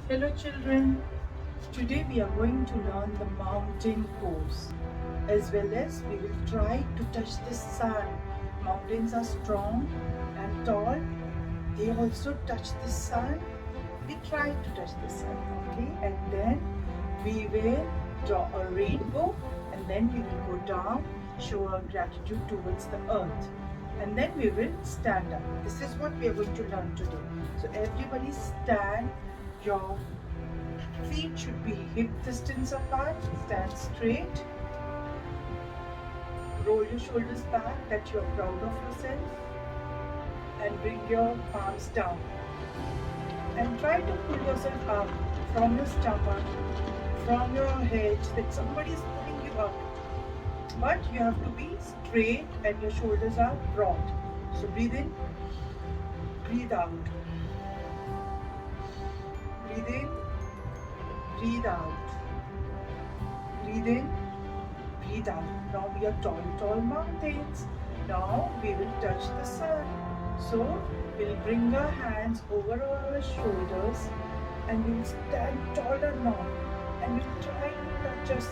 Hello children, today we are going to learn the mountain pose as well as we will try to touch the sun. Mountains are strong and tall, they also touch the sun. We try to touch the sun, okay? And then we will draw a rainbow and then we will go down, show our gratitude towards the earth. And then we will stand up. This is what we are going to learn today. So everybody stand, your feet should be hip distance apart, stand straight, roll your shoulders back that you are proud of yourself and bring your palms down. And try to pull yourself up from your stomach, from your head, that somebody is pulling you up. But you have to be straight and your shoulders are broad. So breathe in, breathe out. Breathe in, breathe out. Breathe in, breathe out. Now we are tall mountains. Now we will touch the sun. So we'll bring our hands over our shoulders and we'll stand taller now. And we'll try to touch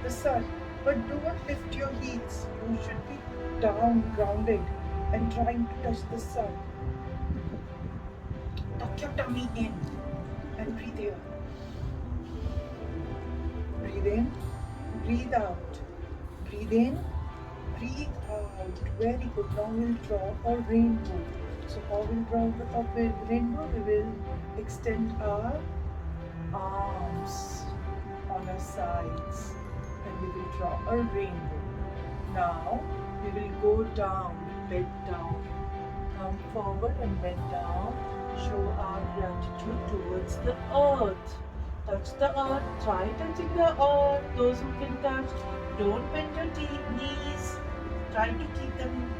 the sun. But don't lift your heels. You should be down, grounded and trying to touch the sun. Tuck your tummy in and breathe here. Breathe in, breathe out. Breathe in, breathe out. Very good. Now we'll draw a rainbow. So how we'll draw a rainbow? We will extend our arms on our sides and we will draw a rainbow. Now we will go down, bend down. Come forward and bend down. Show our gratitude towards the earth. Touch the earth. Try touching the earth. Those who can touch, don't bend your knees. Try to keep them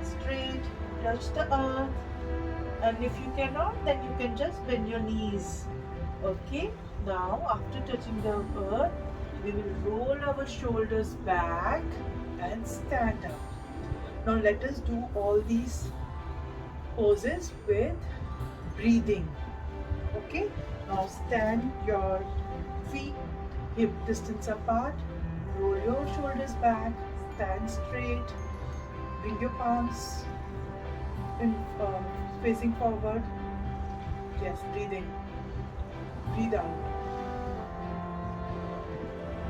straight. Touch the earth. And if you cannot, then you can just bend your knees. Okay? Now, after touching the earth, we will roll our shoulders back and stand up. Now, let us do all these poses with breathing. Okay? Now stand your feet hip distance apart, roll your shoulders back, stand straight, bring your palms in, facing forward. Yes, breathe in, breathe out,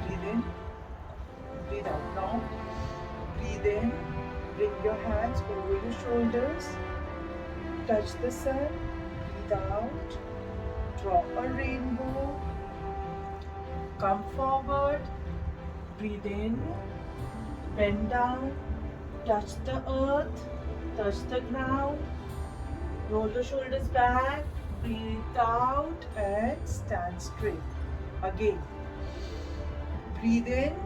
breathe in, breathe out. Now breathe in, bring your hands over your shoulders, touch the sun, breathe out. Draw a rainbow. Come forward. Breathe in. Bend down. Touch the earth. Touch the ground. Roll the shoulders back. Breathe out and stand straight. Again. Breathe in.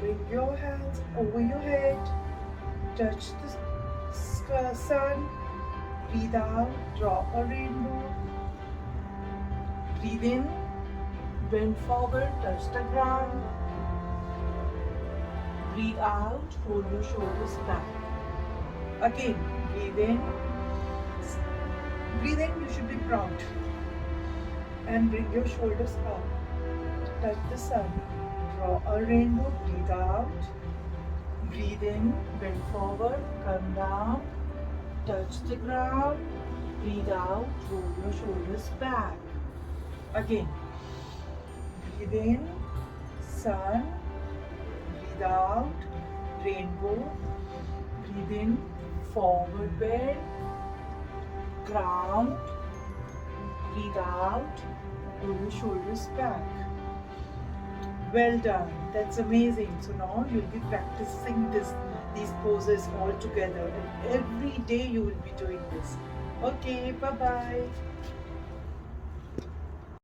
Bring your hands over your head. Touch the sun. Breathe out, draw a rainbow. Breathe in, bend forward, touch the ground. Breathe out, roll your shoulders back. Again, breathe in. Breathe in, you should be proud. And bring your shoulders up. Touch the sun. Draw a rainbow, breathe out. Breathe in, bend forward, come down. Touch the ground, breathe out, roll your shoulders back. Again, breathe in, sun, breathe out, rainbow, breathe in, forward bend, ground, breathe out, roll your shoulders back. Well done, that's amazing. So now you'll be practicing these poses all together and every day you will be doing this. Okay, bye-bye.